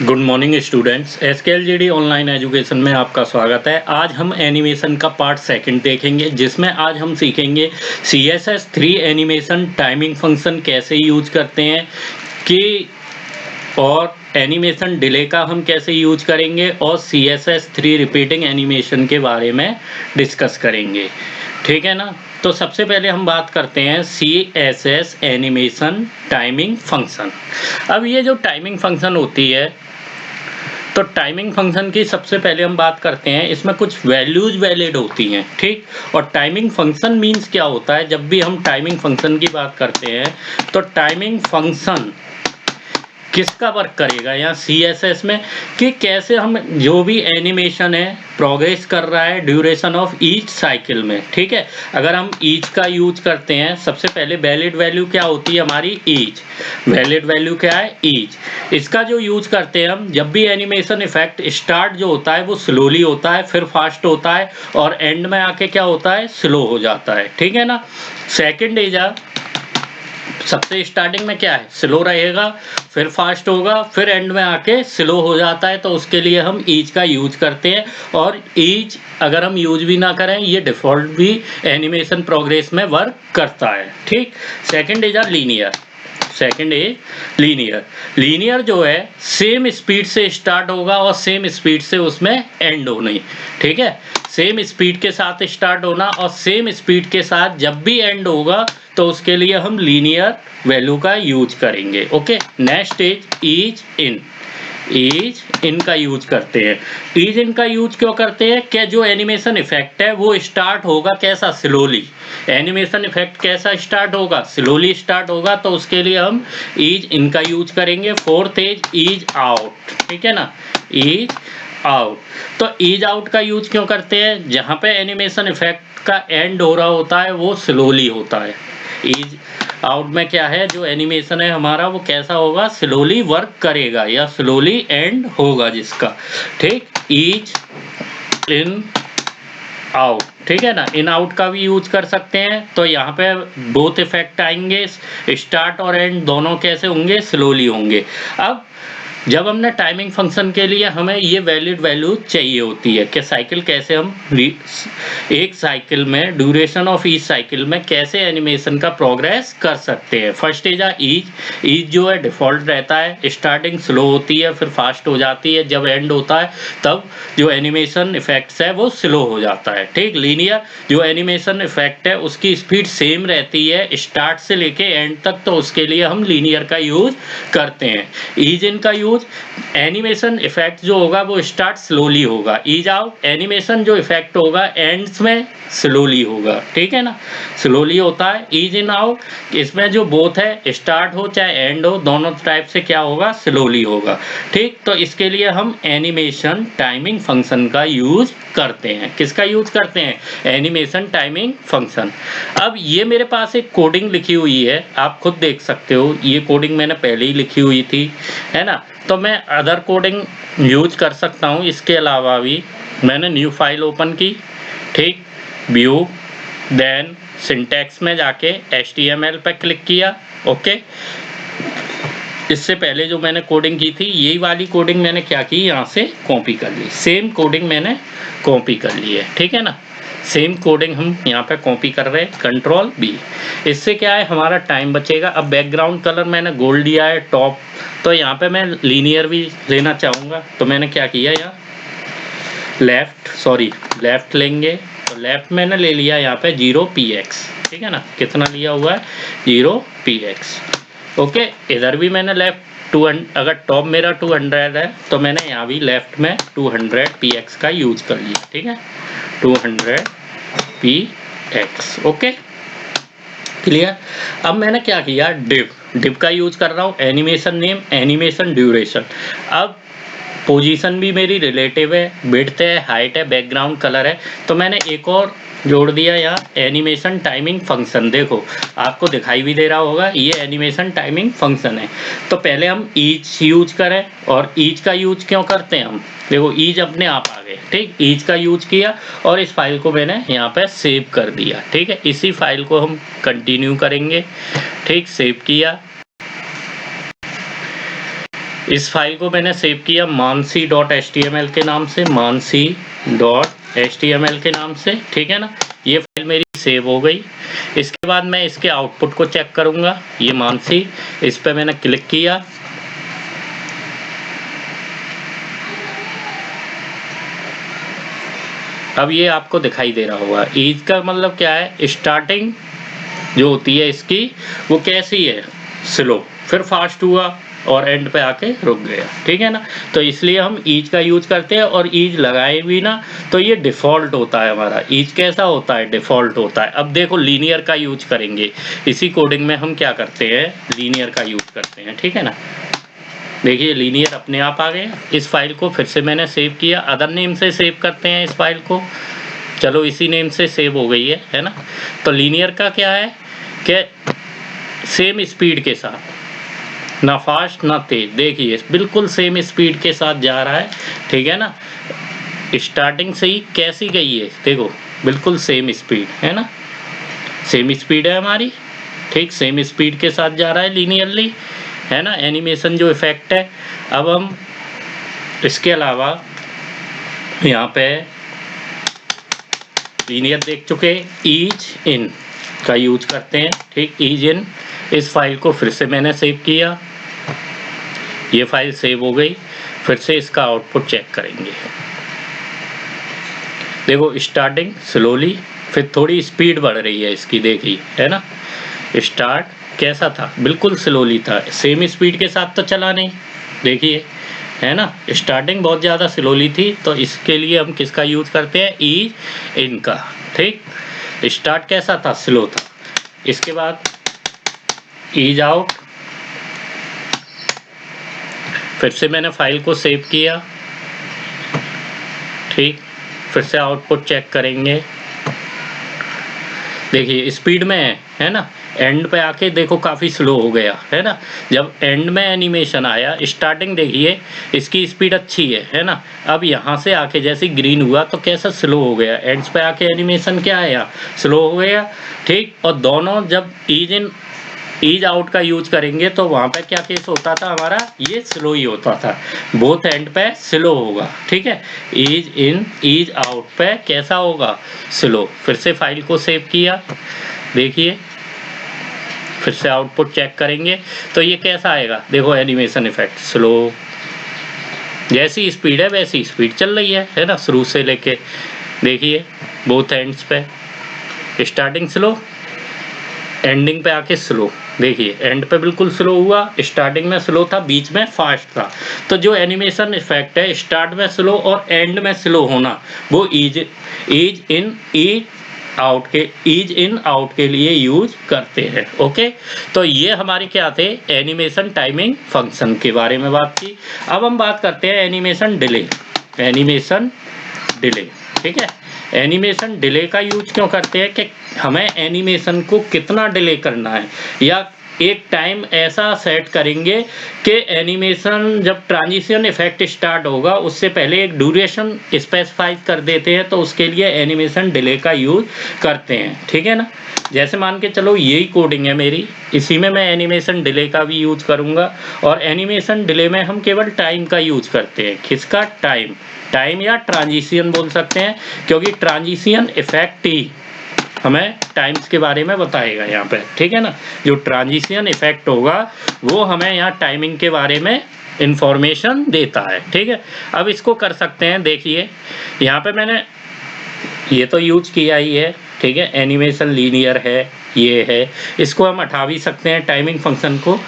Good morning students, SKLGD online education में आपका स्वागत है। आज हम एनिमेशन का पार्ट सेकंड देखेंगे, जिसमें आज हम सीखेंगे CSS3 एनिमेशन टाइमिंग फंक्शन कैसे यूज करते हैं कि और एनिमेशन डिले का हम कैसे यूज करेंगे और CSS3 रिपीटिंग एनिमेशन के बारे में डिस्कस करेंगे। ठीक है ना। तो सबसे पहले हम बात करते हैं CSS एनिमेशन टाइमिंग फंक्शन। अब ये जो टाइमिंग फंक्शन होती है, तो टाइमिंग फंक्शन की सबसे पहले हम बात करते हैं, इसमें कुछ वैल्यूज वैलिड होती हैं। ठीक। और टाइमिंग फंक्शन मींस क्या होता है, जब भी हम टाइमिंग फंक्शन की बात करते हैं तो टाइमिंग फंक्शन किसका वर्क करेगा यहाँ CSS में, कि कैसे हम जो भी एनिमेशन है प्रोग्रेस कर रहा है ड्यूरेशन ऑफ ईच साइकिल में। ठीक है। अगर हम ईच का यूज करते हैं, सबसे पहले वैलिड वैल्यू क्या होती है हमारी, ईच। वैलिड वैल्यू क्या है, ईच। इसका जो यूज करते हैं हम, जब भी एनिमेशन इफेक्ट स्टार्ट जो होता है वो स्लोली होता है, फिर फास्ट होता है और एंड में आके क्या होता है, स्लो हो जाता है। ठीक है ना। सेकेंड इज सबसे स्टार्टिंग में क्या है, स्लो रहेगा, फिर फास्ट होगा, फिर एंड में आके स्लो हो जाता है, तो उसके लिए हम ईच का यूज करते हैं। और ईच अगर हम यूज भी ना करें, ये डिफॉल्ट भी एनिमेशन प्रोग्रेस में वर्क करता है। ठीक। Second is linear. Second is linear. Linear जो है सेम स्पीड से स्टार्ट होगा और सेम स्पीड से उसमें एंड होनी। ठीक है। सेम स्पीड के साथ स्टार्ट होना और सेम स्पीड के साथ जब भी एंड होगा तो उसके लिए हम लीनियर वैल्यू का यूज करेंगे। Okay. Next is ease in. Ease in का यूज करते हैं। ईज इन का यूज क्यों करते हैं, कि जो एनिमेशन इफेक्ट है वो स्टार्ट होगा कैसा, स्लोली। एनिमेशन इफेक्ट कैसा स्टार्ट होगा, स्लोली स्टार्ट होगा, तो उसके लिए हम ईज इन का यूज करेंगे। Fourth is ease out. ठीक है ना, ईज आउट। तो ईज आउट का यूज क्यों करते हैं, जहां पे एनिमेशन इफेक्ट का एंड हो रहा होता है वो स्लोली होता है। ईज आउट में क्या है, जो एनिमेशन है हमारा वो कैसा होगा, स्लोली वर्क करेगा या स्लोली एंड होगा जिसका। ठीक। Ease in out. ठीक है ना। इन आउट का भी यूज कर सकते हैं। तो यहाँ पे बोथ इफेक्ट आएंगे, स्टार्ट और एंड दोनों कैसे होंगे, स्लोली होंगे। अब जब हमने टाइमिंग फंक्शन के लिए हमें ये वैलिड वैल्यू चाहिए होती है कि साइकिल कैसे हम एक साइकिल में ड्यूरेशन ऑफ ईच साइकिल में कैसे एनिमेशन का प्रोग्रेस कर सकते हैं। First is each. ईच जो है डिफॉल्ट रहता है, स्टार्टिंग स्लो होती है, फिर फास्ट हो जाती है, जब एंड होता है तब जो एनिमेशन इफेक्ट्स है वो स्लो हो जाता है। ठीक। लीनियर जो एनिमेशन इफेक्ट है उसकी स्पीड सेम रहती है स्टार्ट से लेके एंड तक, तो उसके लिए हम लीनियर का यूज करते हैं। ईज इन का यूज, एनिमेशन इफेक्ट जो होगा वो स्टार्ट स्लोली होगा। ईज आउट, एनिमेशन जो इफेक्ट होगा एंड्स में स्लोली होगा। ठीक है ना, स्लोली होता है। ईज इन आउट, इसमें जो बोथ है, स्टार्ट हो चाहे एंड हो, दोनों टाइप से क्या होगा, स्लोली होगा। ठीक। तो इसके लिए हम एनिमेशन टाइमिंग फंक्शन का यूज करते हैं। किसका यूज करते हैं, एनिमेशन टाइमिंग फंक्शन। अब ये मेरे पास एक कोडिंग लिखी हुई है, आप खुद देख सकते हो, ये कोडिंग मैंने पहले ही लिखी हुई थी, है ना। तो मैं अदर कोडिंग यूज कर सकता हूँ। इसके अलावा भी मैंने न्यू फाइल ओपन की। ठीक। व्यू, देन सिंटैक्स में जाके HTML पे क्लिक किया। ओके। इससे पहले जो मैंने कोडिंग की थी, यही वाली कोडिंग मैंने क्या की, यहाँ से कॉपी कर ली। सेम कोडिंग मैंने कॉपी कर ली है। ठीक है ना, सेम कोडिंग हम यहाँ पे कॉपी कर रहे हैं, कंट्रोल B। इससे क्या है, हमारा टाइम बचेगा। अब बैकग्राउंड कलर मैंने गोल्ड दिया है टॉप, तो यहाँ पे मैं लीनियर भी लेना चाहूँगा, तो मैंने क्या किया, यहाँ लेफ्ट लेंगे, तो लेफ्ट मैंने ले लिया यहाँ पे 0px। ठीक है ना, कितना लिया हुआ है, 0px। ओके। इधर भी मैंने लेफ्ट 200, अगर टॉप मेरा 200 है तो मैंने यहाँ भी लेफ्ट में 200px का यूज कर लिया। ठीक है, 200px। Okay, clear. अब मैंने क्या किया, डिव का यूज कर रहा हूँ, एनिमेशन नेम, एनिमेशन ड्यूरेशन। अब पोजीशन भी मेरी रिलेटिव है, विड्थ है, हाइट है, बैकग्राउंड कलर है, तो मैंने एक और जोड़ दिया यहाँ, एनिमेशन टाइमिंग फंक्शन। देखो आपको दिखाई भी दे रहा होगा, ये एनिमेशन टाइमिंग फंक्शन है। तो पहले हम ईच यूज करें, और ईच का यूज क्यों करते हैं हम, देखो ईच अपने आप आ गए। ठीक। ईच का यूज किया और इस फाइल को मैंने यहाँ पे सेव कर दिया। ठीक है, इसी फाइल को हम कंटिन्यू करेंगे। ठीक, सेव किया। इस फाइल को मैंने सेव किया mansi.html के नाम से, mansi.html के नाम से, ठीक है ना। ये फाइल मेरी सेव हो गई। इसके बाद मैं इसके आउटपुट को चेक करूंगा। ये मानसी, इस पे मैंने क्लिक किया। अब ये आपको दिखाई दे रहा होगा। ईज का मतलब क्या है, स्टार्टिंग जो होती है इसकी वो कैसी है, स्लो, फिर फास्ट हुआ और एंड पे आके रुक गया, ठीक है ना। तो इसलिए हम ईज का यूज करते हैं, और ईज लगाए भी ना तो ये डिफ़ॉल्ट होता है हमारा। ईज कैसा होता है, डिफ़ॉल्ट होता है। अब देखो लीनियर का यूज करेंगे, इसी कोडिंग में हम क्या करते हैं, लीनियर का यूज करते हैं, ठीक है ना। देखिए लीनियर अपने आप आ गया। इस फाइल को फिर से मैंने सेव किया, अदर नेम से सेव करते हैं इस फाइल को। चलो इसी नेम से सेव हो गई है ना। तो लीनियर का क्या है कि सेम स्पीड के साथ, ना फास्ट ना तेज, देखिए बिल्कुल सेम स्पीड के साथ जा रहा है, ठीक है ना। स्टार्टिंग से ही कैसी गई है, देखो बिल्कुल सेम स्पीड है ना, सेम स्पीड है हमारी, ठीक, सेम स्पीड के साथ जा रहा है लीनियरली, है ना। एनिमेशन जो इफेक्ट है, अब हम इसके अलावा यहाँ पे लीनियर देख चुके, ईज इन का यूज करते हैं, ठीक, ईज इन। इस फाइल को फिर से मैंने सेव किया, ये फाइल सेव हो गई। फिर से इसका आउटपुट चेक करेंगे। देखो स्टार्टिंग स्लोली, फिर थोड़ी स्पीड बढ़ रही है इसकी, देखिए है ना। स्टार्ट कैसा था, बिल्कुल स्लोली था, सेम स्पीड के साथ तो चला नहीं, देखिए है ना। स्टार्टिंग बहुत ज़्यादा स्लोली थी, तो इसके लिए हम किसका यूज करते हैं, ईज इन का, ठीक। स्टार्ट कैसा था, स्लो था। इसके बाद ईज आउट, फिर से मैंने फाइल को सेव किया, ठीक, फिर से आउटपुट चेक करेंगे। देखिए स्पीड में है ना, एंड पे आके देखो काफ़ी स्लो हो गया है ना। जब एंड में एनिमेशन आया, स्टार्टिंग देखिए इसकी स्पीड अच्छी है ना। अब यहाँ से आके जैसे ग्रीन हुआ तो कैसा स्लो हो गया, एंड्स पे आके एनिमेशन क्या है, यहाँ स्लो हो गया, ठीक। और दोनों जब ईज इन ईज आउट का यूज करेंगे तो वहाँ पे क्या केस होता था हमारा, ये स्लो ही होता था, बोथ एंड पे स्लो होगा, ठीक है। ईज इन ईज आउट पे कैसा होगा, स्लो। फिर से फाइल को सेव किया, देखिए फिर से आउटपुट चेक करेंगे तो ये कैसा आएगा, देखो एनिमेशन इफेक्ट स्लो, जैसी स्पीड है वैसी स्पीड चल रही है ना, शुरू से लेके, देखिए बोथ एंड्स पे, स्टार्टिंग स्लो, एंडिंग पे आके स्लो, देखिए एंड पे बिल्कुल स्लो हुआ, स्टार्टिंग में स्लो था, बीच में फास्ट था। तो जो एनिमेशन इफेक्ट है, स्टार्ट में स्लो और एंड में स्लो होना, वो ईज इन आउट के लिए यूज करते हैं, ओके। तो ये हमारे क्या थे, एनिमेशन टाइमिंग फंक्शन के बारे में बात की। अब हम बात करते हैं एनिमेशन डिले, ठीक है। एनिमेशन डिले का यूज क्यों करते हैं कि हमें एनिमेशन को कितना डिले करना है, या एक टाइम ऐसा सेट करेंगे कि एनिमेशन जब ट्रांजिशन इफेक्ट स्टार्ट होगा उससे पहले एक ड्यूरेशन स्पेसिफाई कर देते हैं, तो उसके लिए एनिमेशन डिले का यूज करते हैं, ठीक है ना। जैसे मान के चलो यही कोडिंग है मेरी, इसी में मैं एनिमेशन डिले का भी यूज करूंगा। और एनिमेशन डिले में हम केवल टाइम का यूज करते हैं, किसका, टाइम या ट्रांजिशन बोल सकते हैं, क्योंकि ट्रांजिशन इफेक्ट ही हमें टाइम्स के बारे में बताएगा यहाँ पे, ठीक है ना। जो ट्रांजिशन इफेक्ट होगा वो हमें यहाँ टाइमिंग के बारे में इंफॉर्मेशन देता है, ठीक है। अब इसको कर सकते हैं, देखिए यहाँ पे मैंने ये तो यूज किया ही है, ठीक है। एनिमेशन लीनियर है, ये है, इसको हम हटा भी सकते हैं, टाइमिंग फंक्शन को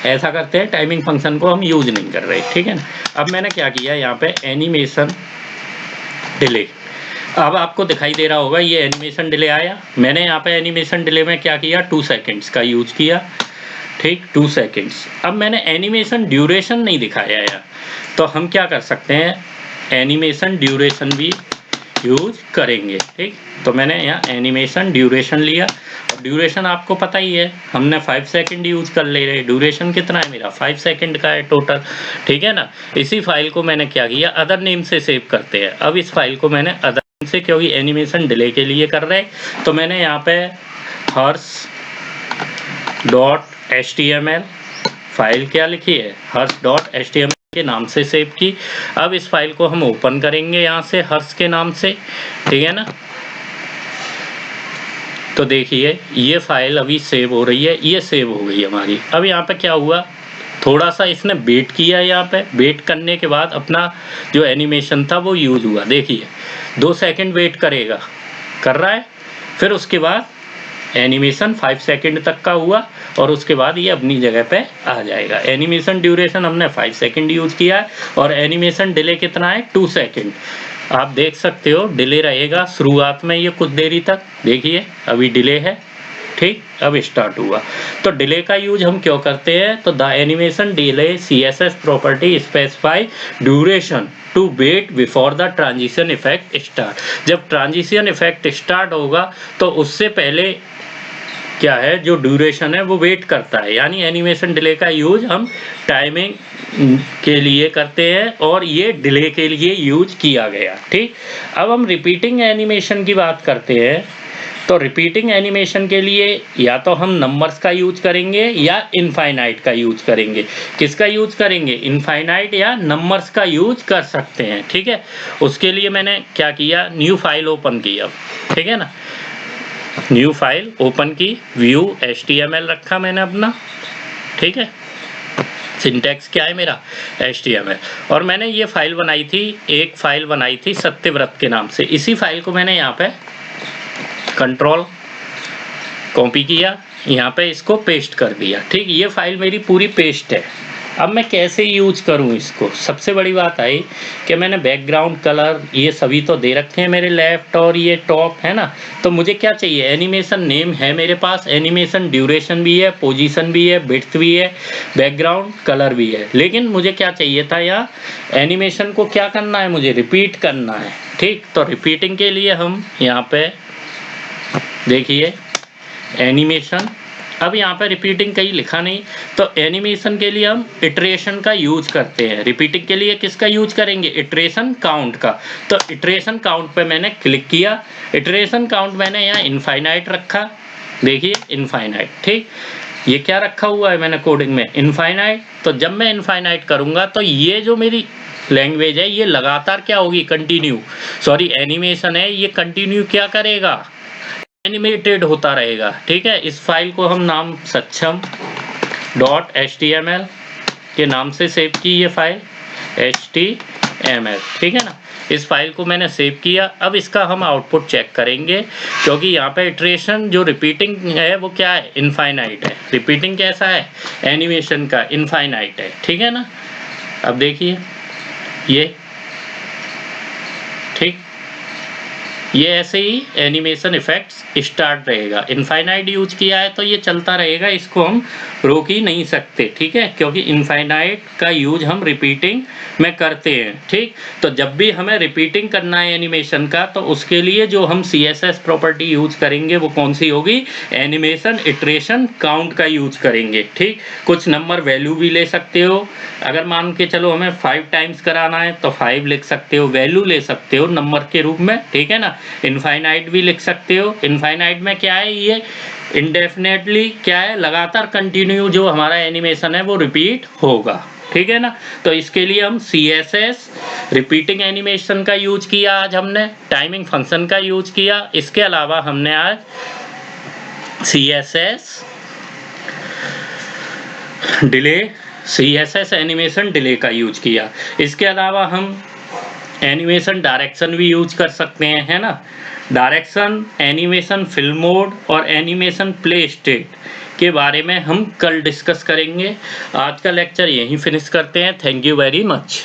ऐसा करते हैं, टाइमिंग फंक्शन को हम यूज नहीं कर रहे, ठीक है ना। अब मैंने क्या किया यहाँ पे, एनिमेशन डिले, अब आपको दिखाई दे रहा होगा ये एनिमेशन डिले आया। मैंने यहाँ पे एनिमेशन डिले में क्या किया, 2 सेकेंड्स का यूज किया, ठीक, 2 सेकेंड्स। अब मैंने एनिमेशन ड्यूरेशन नहीं दिखाया यार, तो हम क्या कर सकते हैं, एनिमेशन ड्यूरेशन भी यूज करेंगे, ठीक। तो मैंने यहाँ एनिमेशन ड्यूरेशन लिया, और ड्यूरेशन आपको पता ही है, हमने 5 सेकंड यूज कर ले रहे, ड्यूरेशन कितना है मेरा, 5 सेकंड का है टोटल, ठीक है ना। इसी फाइल को मैंने क्या किया, अदर नेम से सेव करते हैं। अब इस फाइल को मैंने अदर नेम से, क्योंकि एनिमेशन डिले के लिए कर रहे, तो मैंने यहाँ पे hers.html फाइल क्या लिखी है, hers.html के नाम से सेव की। अब इस फाइल को हम ओपन करेंगे यहाँ से हर्ष के नाम से, ठीक है ना। तो देखिए ये फाइल अभी सेव हो रही है, ये सेव हो गई हमारी। अब यहाँ पे क्या हुआ, थोड़ा सा इसने वेट किया, यहाँ पे वेट करने के बाद अपना जो एनिमेशन था वो यूज हुआ। देखिए 2 सेकंड वेट करेगा, कर रहा है, फिर उसके बाद एनिमेशन 5 सेकंड तक का हुआ और उसके बाद ये अपनी जगह पे आ जाएगा। एनिमेशन ड्यूरेशन हमने 5 सेकंड यूज किया है और एनिमेशन डिले कितना है, 2 सेकंड। आप देख सकते हो डिले रहेगा शुरुआत में ये कुछ देरी तक, देखिए अभी डिले है, ठीक। अब स्टार्ट हुआ। तो डिले का यूज हम क्यों करते हैं, तो the animation delay CSS property specify duration to wait before the transition effect start. जब ट्रांजिशन इफेक्ट स्टार्ट होगा तो उससे पहले क्या है, जो ड्यूरेशन है वो वेट करता है। यानी एनिमेशन डिले का यूज हम टाइमिंग के लिए करते हैं और ये डिले के लिए यूज किया गया, ठीक। अब हम रिपीटिंग एनिमेशन की बात करते हैं। तो रिपीटिंग एनिमेशन के लिए या तो हम नंबर्स का यूज करेंगे या इनफाइनाइट का यूज करेंगे। किसका यूज करेंगे, इनफाइनाइट या नंबर्स का यूज कर सकते हैं, ठीक है। उसके लिए मैंने क्या किया, न्यू फाइल ओपन किया, ठीक है ना। न्यू फाइल ओपन की, व्यू HTML रखा मैंने अपना, ठीक है। सिंटैक्स क्या है मेरा, HTML। और मैंने ये फाइल बनाई थी, एक फाइल बनाई थी सत्यव्रत के नाम से। इसी फाइल को मैंने यहाँ पे कंट्रोल कॉपी किया, यहाँ पे इसको पेस्ट कर दिया, ठीक। ये फाइल मेरी पूरी पेस्ट है। अब मैं कैसे यूज करूँ इसको, सबसे बड़ी बात आई कि मैंने बैकग्राउंड कलर ये सभी तो दे रखे हैं मेरे लेफ्ट और ये टॉप है ना। तो मुझे क्या चाहिए, एनिमेशन नेम है मेरे पास, एनिमेशन ड्यूरेशन भी है, पोजीशन भी है, विड्थ भी है, बैकग्राउंड कलर भी है। लेकिन मुझे क्या चाहिए था, यहाँ एनिमेशन को क्या करना है, मुझे रिपीट करना है, ठीक। तो रिपीटिंग के लिए हम यहाँ पे देखिए एनिमेशन, अब यहाँ पे रिपीटिंग कहीं लिखा नहीं, तो एनिमेशन के लिए हम इटरेशन का यूज करते हैं। रिपीटिंग के लिए किसका यूज करेंगे, इटरेशन काउंट का। तो इटरेशन काउंट पे मैंने क्लिक किया, इटरेशन काउंट मैंने यहाँ इनफाइनाइट रखा, देखिए इनफाइनाइट, ठीक। ये क्या रखा हुआ है मैंने कोडिंग में, इनफाइनाइट। तो जब मैं इनफाइनाइट करूँगा तो ये जो मेरी लैंग्वेज है ये लगातार क्या होगी, कंटिन्यू, सॉरी एनिमेशन है ये कंटिन्यू क्या करेगा, एनिमेटेड होता रहेगा, ठीक है। इस फाइल को हम नाम सक्षम.html के नाम से सेव की, ये फाइल HTML, ठीक है ना। इस फाइल को मैंने सेव किया। अब इसका हम आउटपुट चेक करेंगे, क्योंकि यहाँ पे इटरेशन जो रिपीटिंग है वो क्या है, इनफाइनाइट है। रिपीटिंग कैसा है, एनिमेशन का इनफाइनाइट है, ठीक है ना। अब देखिए ये, ठीक, ये ऐसे ही एनिमेशन इफेक्ट्स स्टार्ट रहेगा। इनफाइनाइट यूज किया है तो ये चलता रहेगा, इसको हम रोक ही नहीं सकते, ठीक है, क्योंकि इनफाइनाइट का यूज हम रिपीटिंग में करते हैं, ठीक। तो जब भी हमें रिपीटिंग करना है एनिमेशन का, तो उसके लिए जो हम CSS प्रॉपर्टी यूज करेंगे वो कौन सी होगी, एनिमेशन इटरेशन काउंट का यूज करेंगे, ठीक। कुछ नंबर वैल्यू भी ले सकते हो, अगर मान के चलो हमें 5 टाइम्स कराना है तो 5 लिख सकते हो, वैल्यू ले सकते हो नंबर के रूप में, ठीक है ना। इनफाइनाइट भी लिख सकते हो। इनफाइनाइट में क्या है, ये इंडेफिनेटली क्या है, लगातार कंटिन्यू जो हमारा एनिमेशन है वो रिपीट होगा, ठीक है ना। तो इसके लिए हम CSS रिपीटिंग एनिमेशन का यूज किया, आज हमने टाइमिंग फंक्शन का यूज किया। इसके अलावा हमने आज CSS एनिमेशन डिले का यूज किया। इसके अलावा हम एनिमेशन डायरेक्शन भी यूज कर सकते हैं, है ना। डायरेक्शन, एनिमेशन फिल्म मोड और एनिमेशन प्ले स्टेट के बारे में हम कल डिस्कस करेंगे। आज का लेक्चर यहीं फिनिश करते हैं। Thank you very much.